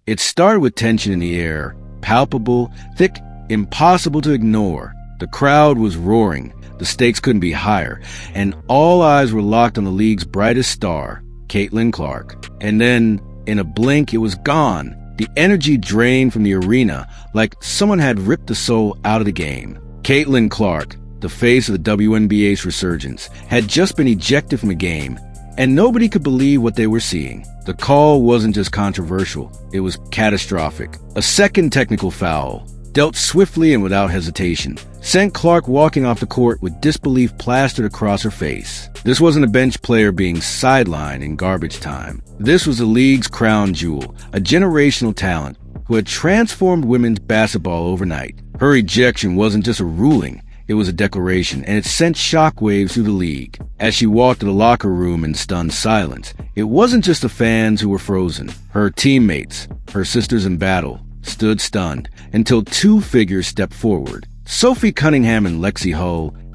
It started with tension in the air, palpable, thick, impossible to ignore. The crowd was roaring, the stakes couldn't be higher, and all eyes were locked on the league's brightest star, Caitlin Clark. And then, in a blink, it was gone. The energy drained from the arena like someone had ripped the soul out of the game. Caitlin Clark, the face of the WNBA's resurgence, had just been ejected from a game, and nobody could believe what they were seeing. The call wasn't just controversial, it was catastrophic. A second technical foul, dealt swiftly and without hesitation, sent Clark walking off the court with disbelief plastered across her face. This wasn't a bench player being sidelined in garbage time. This was the league's crown jewel, a generational talent who had transformed women's basketball overnight. Her ejection wasn't just a ruling, it was a declaration, and it sent shockwaves through the league. As she walked to the locker room in stunned silence, it wasn't just the fans who were frozen. Her teammates, her sisters in battle, stood stunned until two figures stepped forward. Sophie Cunningham and Lexi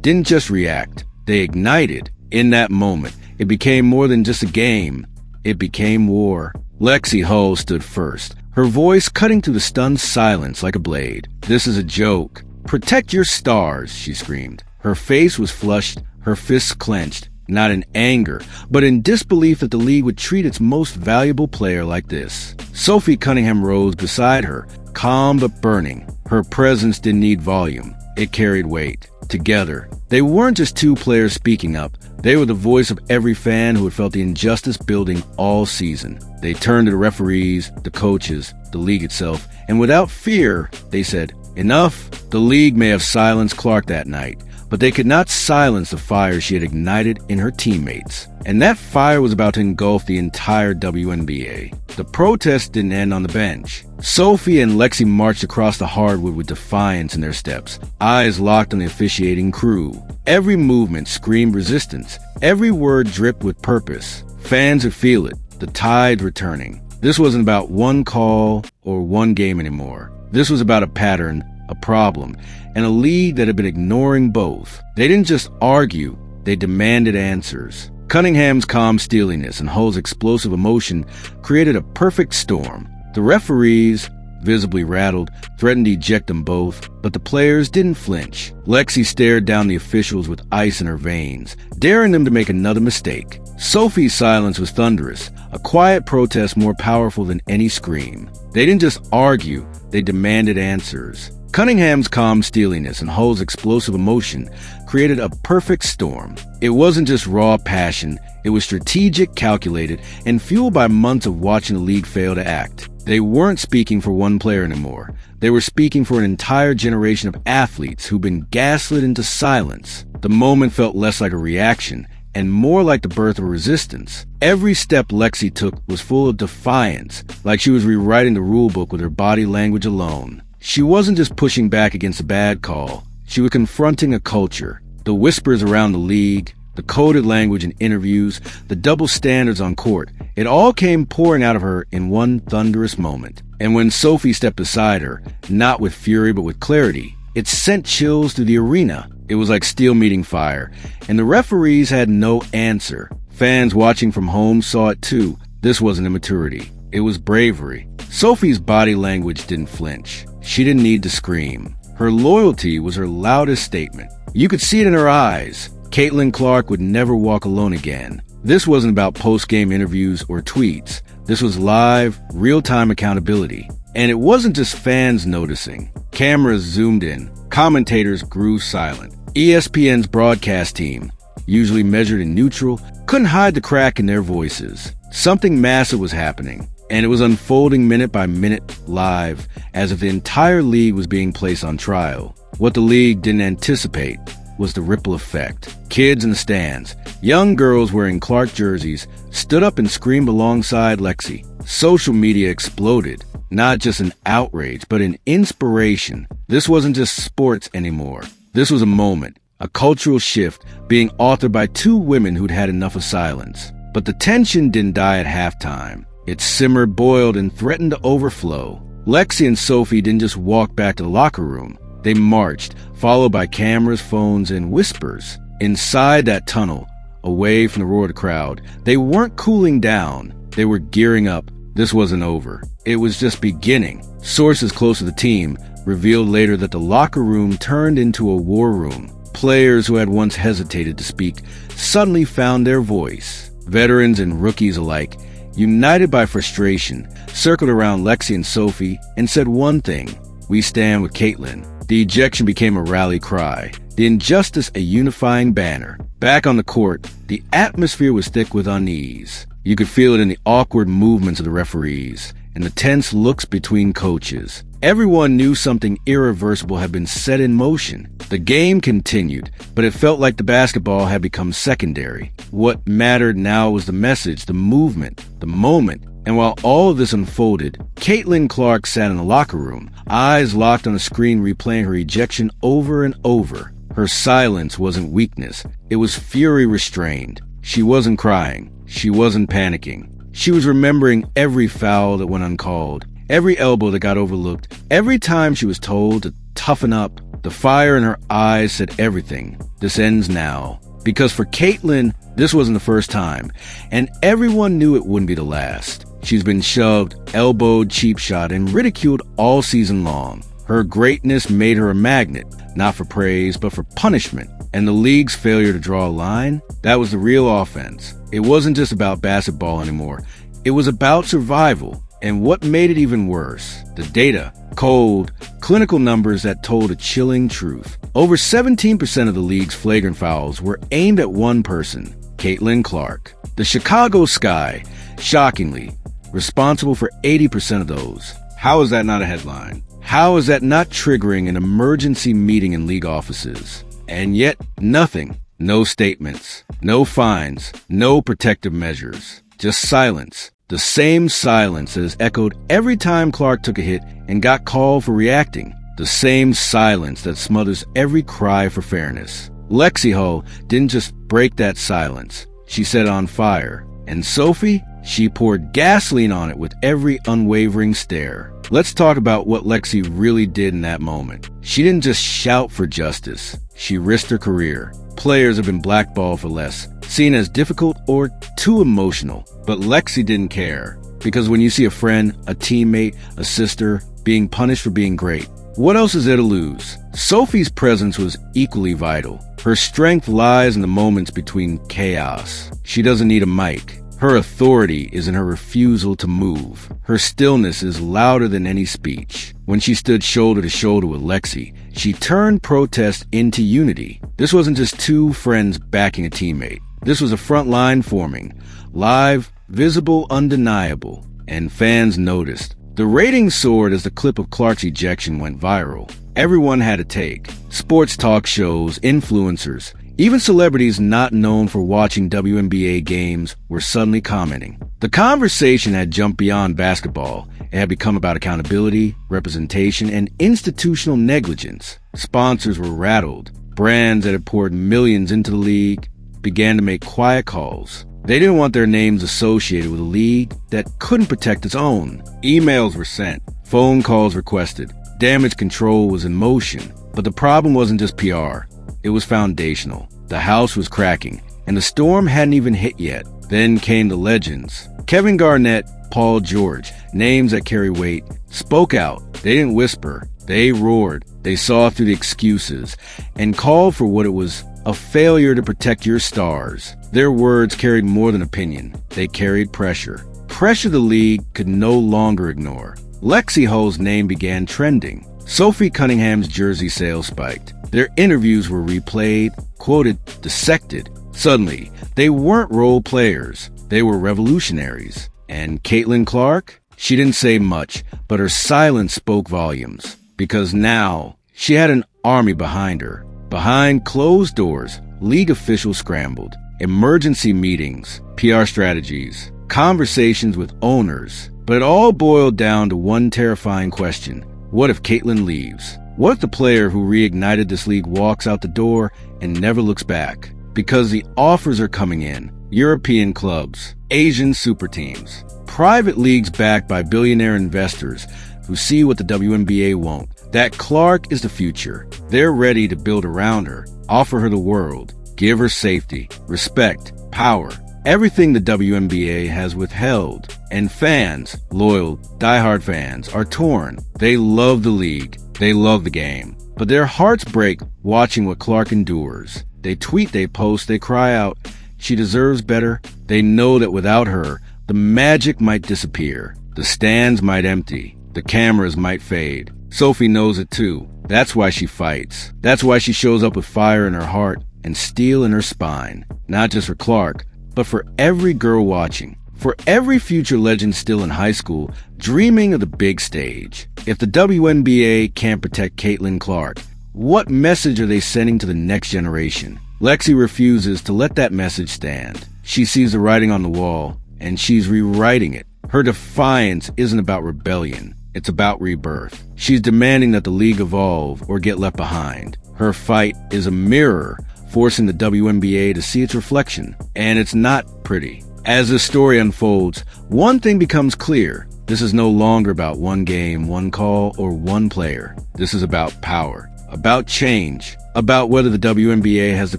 didn't just react, they ignited. In that moment, it became more than just a game. It became war. Lexi stood first, her voice cutting through the stunned silence like a blade. "This is a joke. Protect your stars," she screamed. Her face was flushed, her fists clenched, not in anger, but in disbelief that the league would treat its most valuable player like this. Sophie Cunningham rose beside her, calm but burning. Her presence didn't need volume. It carried weight. Together, they weren't just two players speaking up. They were the voice of every fan who had felt the injustice building all season. They turned to the referees, the coaches, the league itself, and without fear, they said, "Enough." The league may have silenced Clark that night, but they could not silence the fire she had ignited in her teammates. And that fire was about to engulf the entire WNBA. The protest didn't end on the bench. Sophie and Lexi marched across the hardwood with defiance in their steps, eyes locked on the officiating crew. Every movement screamed resistance. Every word dripped with purpose. Fans would feel it. The tide returning. This wasn't about one call or one game anymore. This was about a pattern, a problem, and a league that had been ignoring both. They didn't just argue, they demanded answers. Cunningham's calm steeliness and Hull's explosive emotion created a perfect storm. The referees, visibly rattled, threatened to eject them both, but the players didn't flinch. Lexi stared down the officials with ice in her veins, daring them to make another mistake. Sophie's silence was thunderous, a quiet protest more powerful than any scream. They didn't just argue, they demanded answers. Cunningham's calm steeliness and Hull's explosive emotion created a perfect storm. It wasn't just raw passion, it was strategic, calculated, and fueled by months of watching the league fail to act. They weren't speaking for one player anymore. They were speaking for an entire generation of athletes who'd been gaslit into silence. The moment felt less like a reaction and more like the birth of resistance. Every step Lexi took was full of defiance, like she was rewriting the rulebook with her body language alone. She wasn't just pushing back against a bad call. She was confronting a culture. The whispers around the league, the coded language in interviews, the double standards on court. It all came pouring out of her in one thunderous moment. And when Sophie stepped beside her, not with fury but with clarity, it sent chills through the arena. It was like steel meeting fire, and the referees had no answer. Fans watching from home saw it too. This wasn't immaturity. It was bravery. Sophie's body language didn't flinch. She didn't need to scream. Her loyalty was her loudest statement. You could see it in her eyes. Caitlin Clark would never walk alone again. This wasn't about post-game interviews or tweets. This was live, real-time accountability. And it wasn't just fans noticing. Cameras zoomed in. Commentators grew silent. ESPN's broadcast team, usually measured in neutral, couldn't hide the crack in their voices. Something massive was happening, and it was unfolding minute by minute, live, as if the entire league was being placed on trial. What the league didn't anticipate was the ripple effect. Kids in the stands, young girls wearing Clark jerseys, stood up and screamed alongside Lexi. Social media exploded, not just in outrage, but in inspiration. This wasn't just sports anymore. This was a moment, a cultural shift being authored by two women who'd had enough of silence. But the tension didn't die at halftime. It simmered, boiled, and threatened to overflow. Lexi and Sophie didn't just walk back to the locker room. They marched, followed by cameras, phones, and whispers. Inside that tunnel, away from the roar of the crowd, they weren't cooling down. They were gearing up. this wasn't over. It was just beginning. Sources close to the team revealed later that the locker room turned into a war room. Players who had once hesitated to speak suddenly found their voice. Veterans and rookies alike, united by frustration, circled around Lexi and Sophie and said one thing: we stand with Caitlin. The ejection became a rally cry, the injustice a unifying banner. Back on the court, the atmosphere was thick with unease. You could feel it in the awkward movements of the referees and the tense looks between coaches. Everyone knew something irreversible had been set in motion. The game continued, but it felt like the basketball had become secondary. What mattered now was the message, the movement, the moment. And while all of this unfolded, Caitlin Clark sat in the locker room, eyes locked on a screen replaying her ejection over and over. Her silence wasn't weakness. It was fury restrained. She wasn't crying. She wasn't panicking. She was remembering every foul that went uncalled, every elbow that got overlooked, every time she was told to toughen up. The fire in her eyes said everything. This ends now. Because for Caitlin, this wasn't the first time, and everyone knew it wouldn't be the last. She's been shoved, elbowed, cheap shot, and ridiculed all season long. Her greatness made her a magnet, not for praise, but for punishment. And the league's failure to draw a line, that was the real offense. It wasn't just about basketball anymore. It was about survival. And what made it even worse? The data. Cold, clinical numbers that told a chilling truth. Over 17% of the league's flagrant fouls were aimed at one person, Caitlin Clark. The Chicago Sky, shockingly, responsible for 80% of those. How is that not a headline? How is that not triggering an emergency meeting in league offices? And yet, nothing. No statements. No fines. No protective measures. Just silence. The same silence that is echoed every time Clark took a hit and got called for reacting. The same silence that smothers every cry for fairness. Lexi Hull didn't just break that silence. She set it on fire. And Sophie? She poured gasoline on it with every unwavering stare. Let's talk about what Lexi really did in that moment. She didn't just shout for justice. She risked her career. Players have been blackballed for less, seen as difficult or too emotional. But Lexi didn't care. Because when you see a friend, a teammate, a sister being punished for being great, what else is there to lose? Sophie's presence was equally vital. Her strength lies in the moments between chaos. She doesn't need a mic. Her authority is in her refusal to move. Her stillness is louder than any speech. When she stood shoulder to shoulder with Lexi, she turned protest into unity. This wasn't just two friends backing a teammate. This was a front line forming. Live, visible, undeniable. And fans noticed. The ratings soared as the clip of Clark's ejection went viral. Everyone had a take. Sports talk shows, influencers, even celebrities not known for watching WNBA games were suddenly commenting. The conversation had jumped beyond basketball. It had become about accountability, representation, and institutional negligence. Sponsors were rattled. Brands that had poured millions into the league began to make quiet calls. They didn't want their names associated with a league that couldn't protect its own. Emails were sent. Phone calls requested. Damage control was in motion. But the problem wasn't just PR. It was foundational. The house was cracking, and the storm hadn't even hit yet. Then came the legends. Kevin Garnett, Paul George, names that carry weight, spoke out. They didn't whisper. They roared. They saw through the excuses and called for what it was, a failure to protect your stars. Their words carried more than opinion. They carried pressure. Pressure the league could no longer ignore. Lexi Hull's name began trending. Sophie Cunningham's jersey sales spiked. Their interviews were replayed, quoted, dissected. Suddenly, they weren't role players. They were revolutionaries. And Caitlin Clark? She didn't say much, but her silence spoke volumes. Because now, she had an army behind her. Behind closed doors, league officials scrambled. Emergency meetings, PR strategies, conversations with owners. But it all boiled down to one terrifying question. What if Caitlin leaves? What if the player who reignited this league walks out the door and never looks back? Because the offers are coming in. European clubs, Asian super teams, private leagues backed by billionaire investors who see what the WNBA won't. That Clark is the future. They're ready to build around her, offer her the world, give her safety, respect, power, everything the WNBA has withheld. And fans, loyal, diehard fans, are torn. They love the league. They love the game. But their hearts break watching what Clark endures. They tweet, they post, they cry out, she deserves better. They know that without her, the magic might disappear. The stands might empty. The cameras might fade. Sophie knows it too. That's why she fights. That's why she shows up with fire in her heart and steel in her spine. Not just for Clark, but for every girl watching. For every future legend still in high school, dreaming of the big stage. If the WNBA can't protect Caitlin Clark, what message are they sending to the next generation? Lexi refuses to let that message stand. She sees the writing on the wall, and she's rewriting it. Her defiance isn't about rebellion. It's about rebirth. She's demanding that the league evolve or get left behind. Her fight is a mirror, forcing the WNBA to see its reflection. And it's not pretty. As this story unfolds, one thing becomes clear. This is no longer about one game, one call, or one player. This is about power, about change, about whether the WNBA has the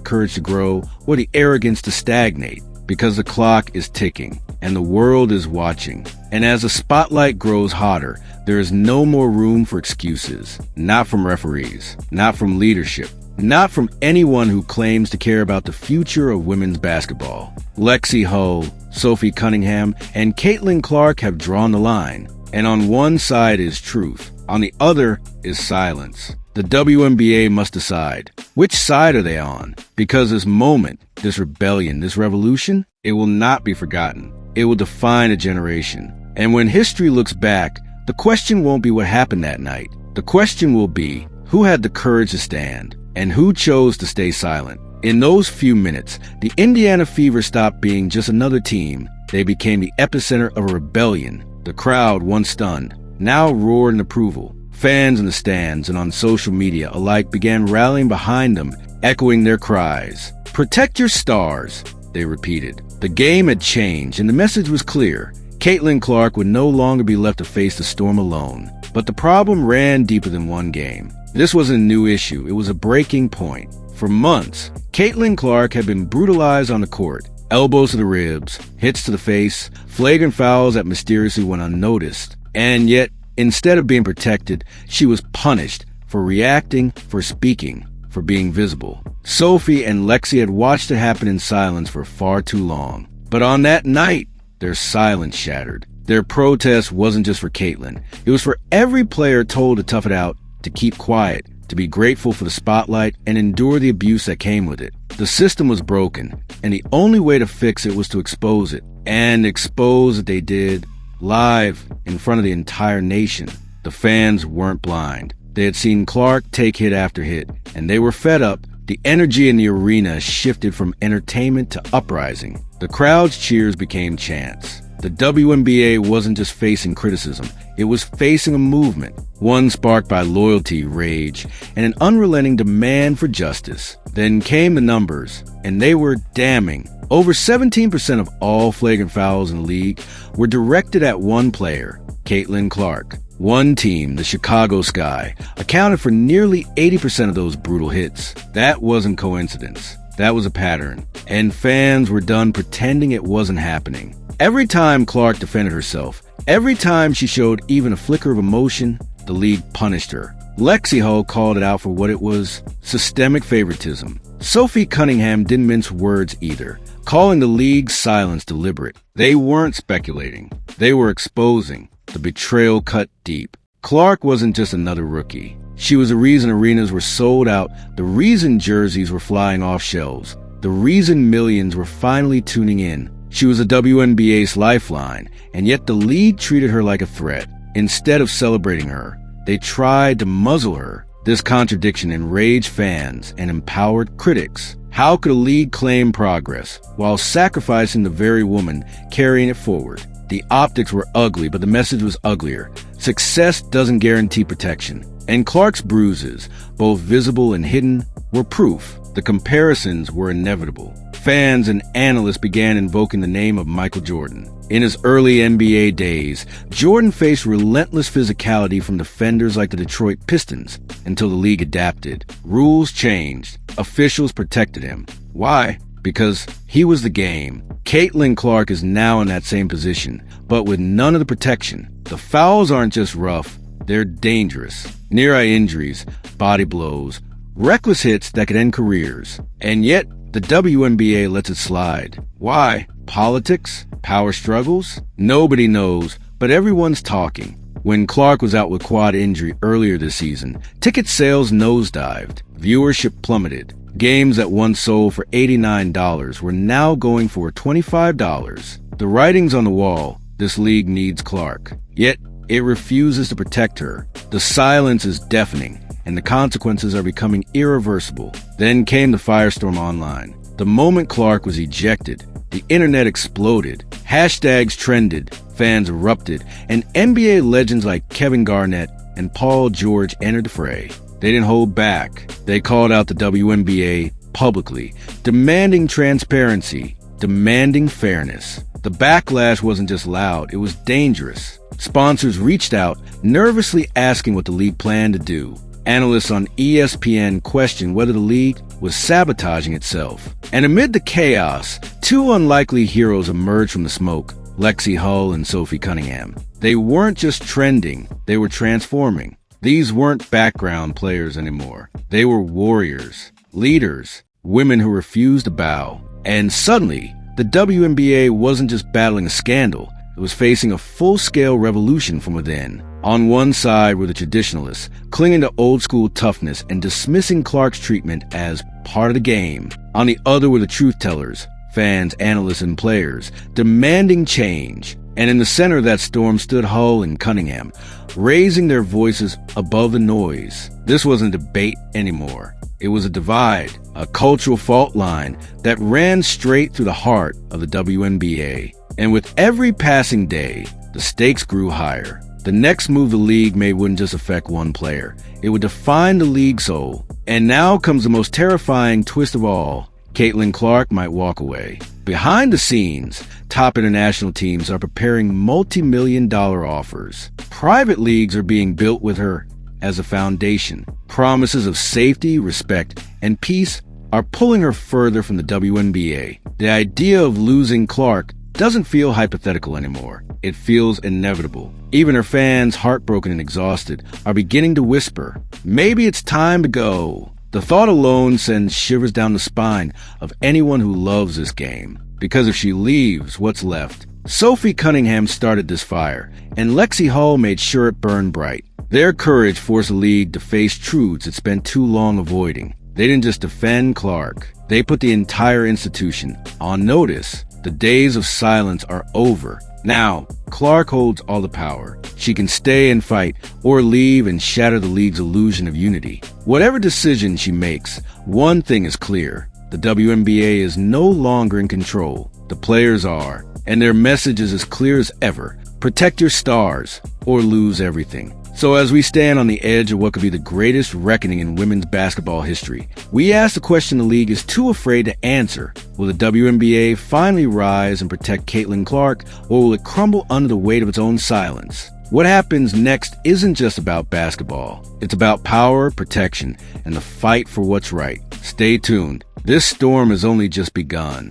courage to grow or the arrogance to stagnate. Because the clock is ticking, and the world is watching. And as the spotlight grows hotter, there is no more room for excuses. Not from referees, not from leadership, not from anyone who claims to care about the future of women's basketball. Lexi Hull, Sophie Cunningham, and Caitlin Clark have drawn the line. And on one side is truth, on the other is silence. The WNBA must decide, which side are they on? Because this moment, this rebellion, this revolution, it will not be forgotten. It will define a generation. And when history looks back, the question won't be what happened that night. The question will be, who had the courage to stand? And who chose to stay silent? In those few minutes, the Indiana Fever stopped being just another team. They became the epicenter of a rebellion. The crowd, once stunned, now roared in approval. Fans in the stands and on social media alike began rallying behind them, echoing their cries. Protect your stars, they repeated. The game had changed, and the message was clear. Caitlin Clark would no longer be left to face the storm alone. But the problem ran deeper than one game. This wasn't a new issue. It was a breaking point. For months, Caitlin Clark had been brutalized on the court. Elbows to the ribs, hits to the face, flagrant fouls that mysteriously went unnoticed. And yet, instead of being protected, she was punished for reacting, for speaking, for being visible. Sophie and Lexi had watched it happen in silence for far too long. But on that night, their silence shattered. Their protest wasn't just for Caitlin. It was for every player told to tough it out, to keep quiet, to be grateful for the spotlight, and endure the abuse that came with it. The system was broken, and the only way to fix it was to expose it. And expose that they did, live in front of the entire nation. The fans weren't blind. They had seen Clark take hit after hit, and they were fed up. The energy in the arena shifted from entertainment to uprising. The crowd's cheers became chants. The WNBA wasn't just facing criticism, it was facing a movement, one sparked by loyalty, rage, and an unrelenting demand for justice. Then came the numbers, and they were damning. Over 17% of all flagrant fouls in the league were directed at one player, Caitlin Clark. One team, the Chicago Sky, accounted for nearly 80% of those brutal hits. That wasn't coincidence. That was a pattern. And fans were done pretending it wasn't happening. Every time Clark defended herself, every time she showed even a flicker of emotion, the league punished her. Lexi Hull called it out for what it was, systemic favoritism. Sophie Cunningham didn't mince words either, calling the league's silence deliberate. They weren't speculating. They were exposing. The betrayal cut deep. Clark wasn't just another rookie. She was the reason arenas were sold out, the reason jerseys were flying off shelves, the reason millions were finally tuning in. She was the WNBA's lifeline, and yet the league treated her like a threat. Instead of celebrating her, they tried to muzzle her. This contradiction enraged fans and empowered critics. How could a league claim progress while sacrificing the very woman carrying it forward? The optics were ugly, but the message was uglier. Success doesn't guarantee protection. And Clark's bruises, both visible and hidden, were proof. The comparisons were inevitable. Fans and analysts began invoking the name of Michael Jordan. In his early NBA days, Jordan faced relentless physicality from defenders like the Detroit Pistons until the league adapted. Rules changed. Officials protected him. Why? because he was the game. Caitlin Clark is now in that same position, but with none of the protection. The fouls aren't just rough, they're dangerous. Near-eye injuries, body blows, reckless hits that could end careers. And yet, the WNBA lets it slide. Why? Politics? Power struggles? Nobody knows, but everyone's talking. When Clark was out with quad injury earlier this season, ticket sales nosedived, viewership plummeted. Games that once sold for $89 were now going for $25. The writing's on the wall. This league needs Clark. Yet, it refuses to protect her. The silence is deafening, and the consequences are becoming irreversible. Then came the firestorm online. The moment Clark was ejected, the internet exploded. Hashtags trended, fans erupted, and NBA legends like Kevin Garnett and Paul George entered the fray. They didn't hold back. They called out the WNBA publicly, demanding transparency, demanding fairness. The backlash wasn't just loud, it was dangerous. Sponsors reached out, nervously asking what the league planned to do. Analysts on ESPN questioned whether the league was sabotaging itself. And amid the chaos, two unlikely heroes emerged from the smoke, Lexi Hull and Sophie Cunningham. They weren't just trending, they were transforming. These weren't background players anymore. They were warriors, leaders, women who refused to bow. And suddenly, the WNBA wasn't just battling a scandal, it was facing a full-scale revolution from within. On one side were the traditionalists, clinging to old-school toughness and dismissing Clark's treatment as part of the game. On the other were the truth-tellers, fans, analysts, and players, demanding change. And in the center of that storm stood Hull and Cunningham, raising their voices above the noise. This wasn't a debate anymore. It was a divide, a cultural fault line that ran straight through the heart of the WNBA. And with every passing day, the stakes grew higher. The next move the league made wouldn't just affect one player. It would define the league's soul. And now comes the most terrifying twist of all. Caitlin Clark might walk away. Behind the scenes, top international teams are preparing multi-million-dollar offers. Private leagues are being built with her as a foundation. Promises of safety, respect, and peace are pulling her further from the WNBA. The idea of losing Clark doesn't feel hypothetical anymore. It feels inevitable. Even her fans, heartbroken and exhausted, are beginning to whisper, maybe it's time to go. The thought alone sends shivers down the spine of anyone who loves this game. Because if she leaves, what's left? Sophie Cunningham started this fire, and Lexi Hull made sure it burned bright. Their courage forced the league to face truths it spent too long avoiding. They didn't just defend Clark. They put the entire institution on notice. The days of silence are over. Now, Clark holds all the power. She can stay and fight, or leave and shatter the league's illusion of unity. Whatever decision she makes, one thing is clear. The WNBA is no longer in control. The players are, and their message is as clear as ever. Protect your stars, or lose everything. So as we stand on the edge of what could be the greatest reckoning in women's basketball history, we ask the question the league is too afraid to answer. Will the WNBA finally rise and protect Caitlin Clark, or will it crumble under the weight of its own silence? What happens next isn't just about basketball. It's about power, protection, and the fight for what's right. Stay tuned. This storm has only just begun.